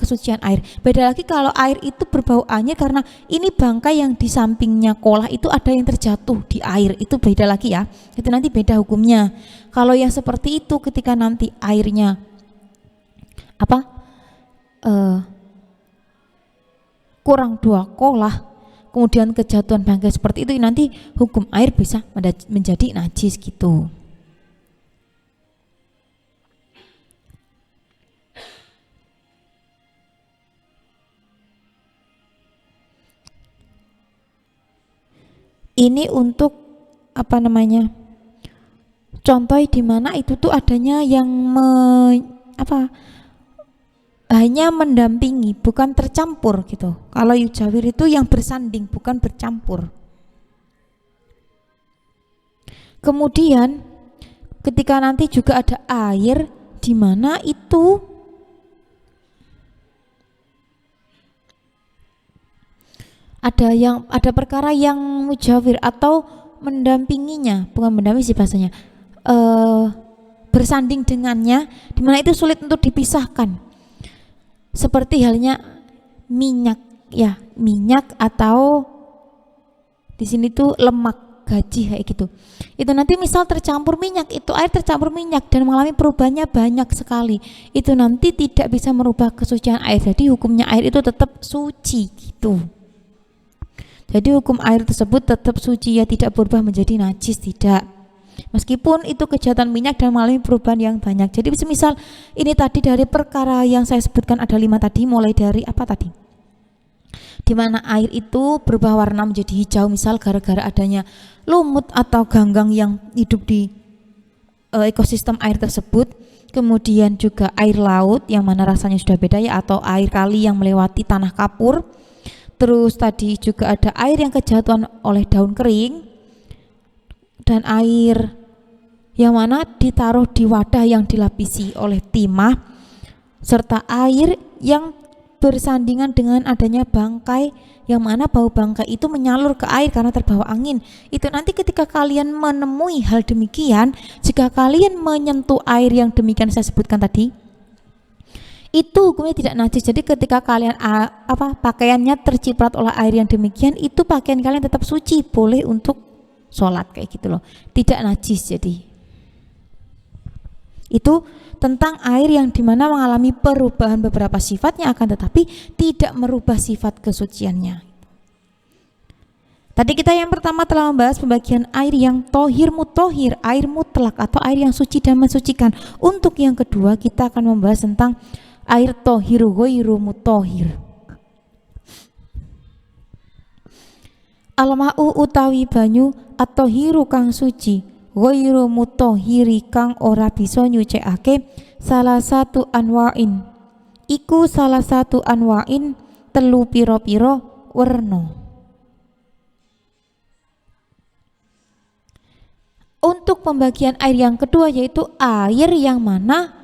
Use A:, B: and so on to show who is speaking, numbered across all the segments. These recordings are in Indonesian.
A: kesucian air. Beda lagi kalau air itu berbau anyir karena ini bangkai yang di sampingnya kolah itu ada yang terjatuh di air, itu beda lagi ya. Itu nanti beda hukumnya. Kalau yang seperti itu ketika nanti airnya kurang 2 kolah, kemudian kejatuhan bangkai seperti itu, nanti hukum air bisa menjadi najis gitu. Ini untuk contoh di mana itu tuh adanya yang hanya mendampingi, bukan tercampur gitu. Kalau yujawir itu yang bersanding, bukan bercampur. Kemudian ketika nanti juga ada air di mana itu ada perkara yang mujawir atau mendampinginya, bukan mendampingi sih bahasanya, bersanding dengannya, dimana itu sulit untuk dipisahkan, seperti halnya minyak ya, minyak atau di sini tuh lemak gaji kayak gitu. Itu nanti misal tercampur minyak, itu air tercampur minyak dan mengalami perubahannya banyak sekali, itu nanti tidak bisa merubah kesucian air. Jadi hukumnya air itu tetap suci gitu. Jadi hukum air tersebut tetap suci ya, tidak berubah menjadi najis, tidak. Meskipun itu kejahatan minyak dan mengalami perubahan yang banyak. Jadi semisal ini tadi dari perkara yang saya sebutkan ada 5 tadi, mulai dari di mana air itu berubah warna menjadi hijau, misal gara-gara adanya lumut atau ganggang yang hidup di ekosistem air tersebut. Kemudian juga air laut yang mana rasanya sudah beda ya, atau air kali yang melewati tanah kapur. Terus tadi juga ada air yang kejatuhan oleh daun kering, dan air yang mana ditaruh di wadah yang dilapisi oleh timah, serta air yang bersandingan dengan adanya bangkai yang mana bau bangkai itu menyalur ke air karena terbawa angin. Itu nanti ketika kalian menemui hal demikian, jika kalian menyentuh air yang demikian saya sebutkan tadi, itu hukumnya tidak najis. Jadi ketika kalian pakaiannya terciprat oleh air yang demikian, itu pakaian kalian tetap suci, boleh untuk sholat kayak gitu loh, tidak najis. Jadi itu tentang air yang dimana mengalami perubahan beberapa sifatnya, akan tetapi tidak merubah sifat kesuciannya. Tadi kita yang pertama telah membahas pembagian air yang tohir mutohir, air mutlak atau air yang suci dan mensucikan. Untuk yang kedua kita akan membahas tentang air tohiru ghairu mutohir. Al-ma'u utawi banyu at-tohiru kang suci, ghairu mutohiri kang ora bisa nyucikake, salah satu anwa'in iku salah satu anwa'in telu piro-piro werna. Untuk pembagian air yang kedua yaitu air yang mana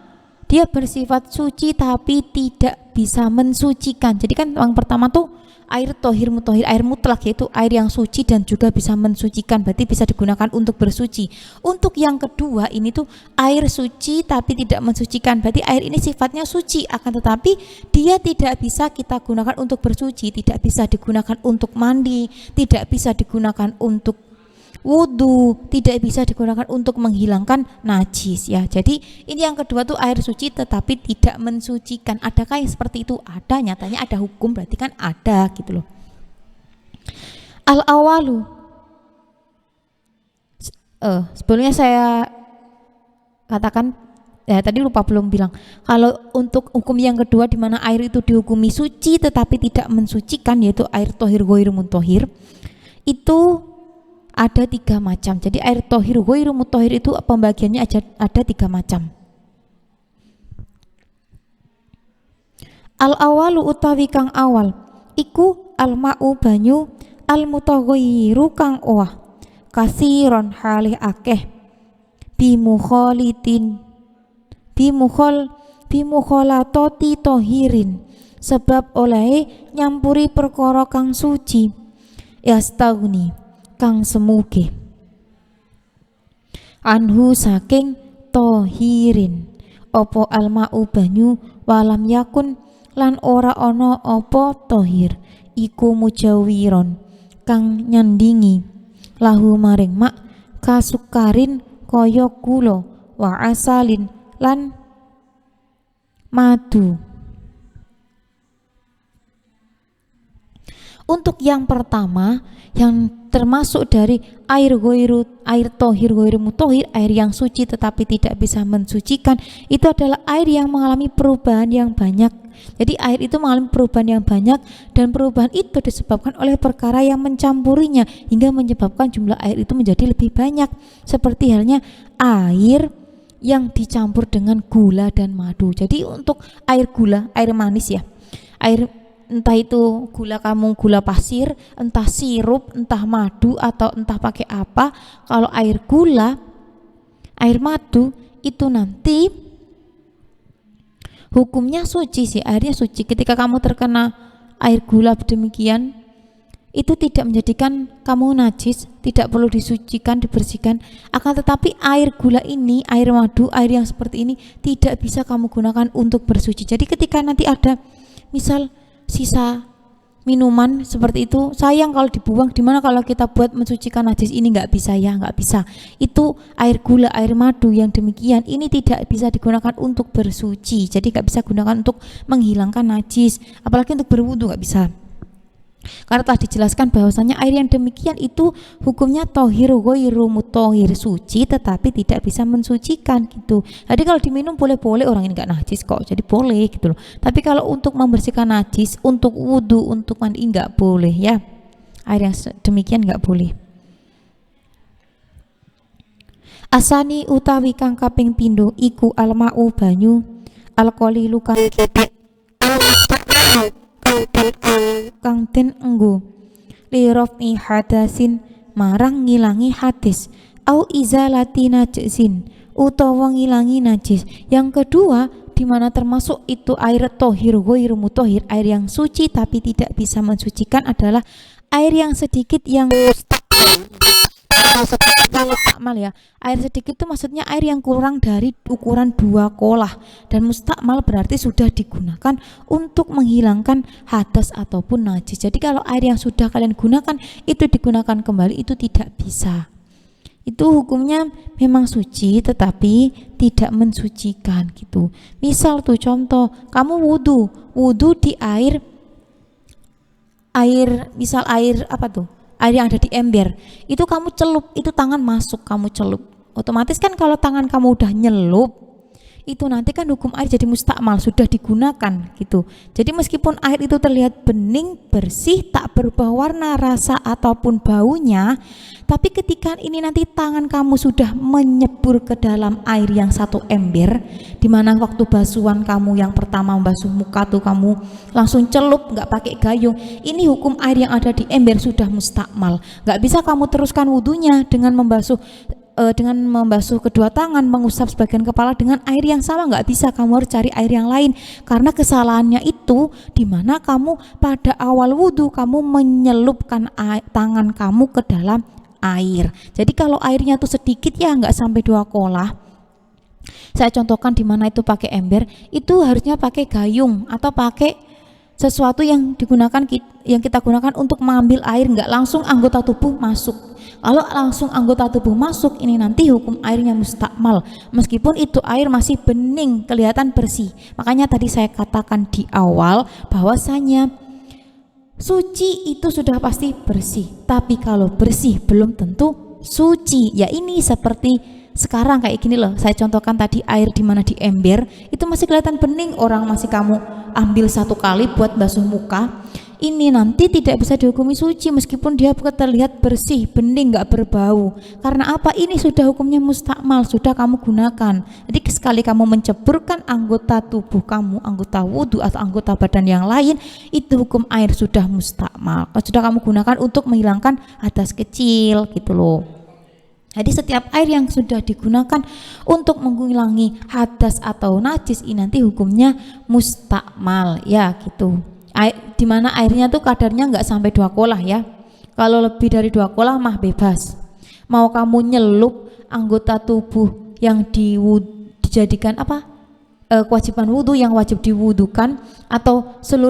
A: dia bersifat suci tapi tidak bisa mensucikan. Jadi kan yang pertama tuh air tohir mutohir, air mutlak, yaitu air yang suci dan juga bisa mensucikan, berarti bisa digunakan untuk bersuci. Untuk yang kedua ini tuh air suci tapi tidak mensucikan, berarti air ini sifatnya suci akan tetapi dia tidak bisa kita gunakan untuk bersuci, tidak bisa digunakan untuk mandi, tidak bisa digunakan untuk wudu, tidak bisa digunakan untuk menghilangkan najis ya. Jadi ini yang kedua tuh air suci tetapi tidak mensucikan. Adakah yang seperti itu? Ada, nyatanya ada hukum, berarti kan ada gitu loh. Al-awalu, sebelumnya saya katakan tadi lupa belum bilang, kalau untuk hukum yang kedua di mana air itu dihukumi suci tetapi tidak mensucikan, yaitu air tohir ghairu mutohir, itu ada 3 macam. Jadi air tohir ghairu mutohir itu pembagiannya ada 3 macam. Al-awalu utawi kang awal iku al-ma'u banyu al-mutaghayyiru kang owah kasiron halih akeh bimukholatoti tohirin, sebab oleh nyampuri perkara kang suci, yastaghni kang semuge, anhu saking tohirin opo alma'u banyu walam yakun lan ora ana apa tohir iku mujawiron kang nyandingi lahu maring mak kasukarin kaya gula wa asalin lan madu. Untuk yang pertama yang termasuk dari air tohir ghairu mutohir, air yang suci tetapi tidak bisa mensucikan, itu adalah air yang mengalami perubahan yang banyak. Jadi air itu mengalami perubahan yang banyak, dan perubahan itu disebabkan oleh perkara yang mencampurinya hingga menyebabkan jumlah air itu menjadi lebih banyak, seperti halnya air yang dicampur dengan gula dan madu. Jadi untuk air gula, air manis ya, air entah itu gula pasir, entah sirup, entah madu, atau entah pakai apa. Kalau air gula, air madu itu nanti hukumnya suci sih, airnya suci. Ketika kamu terkena air gula demikian, itu tidak menjadikan kamu najis, tidak perlu disucikan, dibersihkan. Akan tetapi air gula ini, air madu, air yang seperti ini tidak bisa kamu gunakan untuk bersuci. Jadi ketika nanti ada misal sisa minuman seperti itu, sayang kalau dibuang. Dimana kalau kita buat mensucikan najis ini? Nggak bisa ya, nggak bisa. Itu air gula, air madu yang demikian ini tidak bisa digunakan untuk bersuci. Jadi nggak bisa gunakan untuk menghilangkan najis, apalagi untuk berwudu nggak bisa. Karena telah dijelaskan bahwasanya air yang demikian itu hukumnya tohir ghairu mutohir, suci tetapi tidak bisa mensucikan gitu. Jadi kalau diminum boleh-boleh, orang ini nggak najis kok, jadi boleh gitu loh. Tapi kalau untuk membersihkan najis, untuk wudu, untuk mandi nggak boleh ya. Air yang demikian nggak boleh. Asani utawi kang kaping pindho iku almau banyu, alqalilu kang kepet, kang den enggo lirofi hadasin marang ngilangi hadis, au izalati najisin utawa ngilangi najis. Yang kedua, di mana termasuk itu air tohir ghairu mutohir, air yang suci tapi tidak bisa mensucikan, adalah air yang sedikit yang mustakmal ya. Air sedikit itu maksudnya air yang kurang dari ukuran 2 kolah, dan mustakmal berarti sudah digunakan untuk menghilangkan hadas ataupun najis. Jadi kalau air yang sudah kalian gunakan itu digunakan kembali, itu tidak bisa. Itu hukumnya memang suci tetapi tidak mensucikan gitu. Misal tuh contoh, kamu wudu di air misal air apa tuh? Air yang ada di ember, itu kamu celup, itu tangan masuk kamu celup, otomatis kan kalau tangan kamu udah nyelup, itu nanti kan hukum air jadi mustakmal, sudah digunakan gitu. Jadi meskipun air itu terlihat bening, bersih, tak berubah warna, rasa ataupun baunya, tapi ketika ini nanti tangan kamu sudah menyebur ke dalam air yang satu ember, dimana waktu basuhan kamu yang pertama membasuh muka tuh kamu langsung celup, nggak pakai gayung, ini hukum air yang ada di ember sudah mustakmal. Nggak bisa kamu teruskan wudunya dengan membasuh kedua tangan, mengusap sebagian kepala dengan air yang sama, nggak bisa. Kamu harus cari air yang lain, karena kesalahannya itu dimana kamu pada awal wudhu kamu menyelupkan tangan kamu ke dalam air. Jadi kalau airnya tuh sedikit ya, nggak sampai 2 kolah. Saya contohkan di mana itu pakai ember, itu harusnya pakai gayung atau pakai sesuatu yang kita gunakan untuk mengambil air, nggak langsung anggota tubuh masuk. Kalau langsung anggota tubuh masuk, ini nanti hukum airnya mustakmal, meskipun itu air masih bening, kelihatan bersih. Makanya tadi saya katakan di awal bahwasanya suci itu sudah pasti bersih, tapi kalau bersih belum tentu suci. Ya ini seperti sekarang kayak gini loh, saya contohkan tadi air di mana di ember itu masih kelihatan bening, orang masih kamu ambil 1 kali buat basuh muka, ini nanti tidak bisa dihukumi suci meskipun dia terlihat bersih, bening, nggak berbau. Karena apa? Ini sudah hukumnya mustakmal, sudah kamu gunakan. Jadi sekali kamu menceburkan anggota tubuh kamu, anggota wudhu atau anggota badan yang lain, itu hukum air sudah mustakmal, sudah kamu gunakan untuk menghilangkan hadas kecil gitu loh. Jadi setiap air yang sudah digunakan untuk menghilangi hadas atau najis, ini nanti hukumnya mustakmal ya gitu. Dimana airnya tuh kadarnya nggak sampai 2 kolah ya. Kalau lebih dari 2 kolah mah bebas. Mau kamu nyelup anggota tubuh yang dijadikan apa? kewajiban wudhu yang wajib diwudukan atau seluruh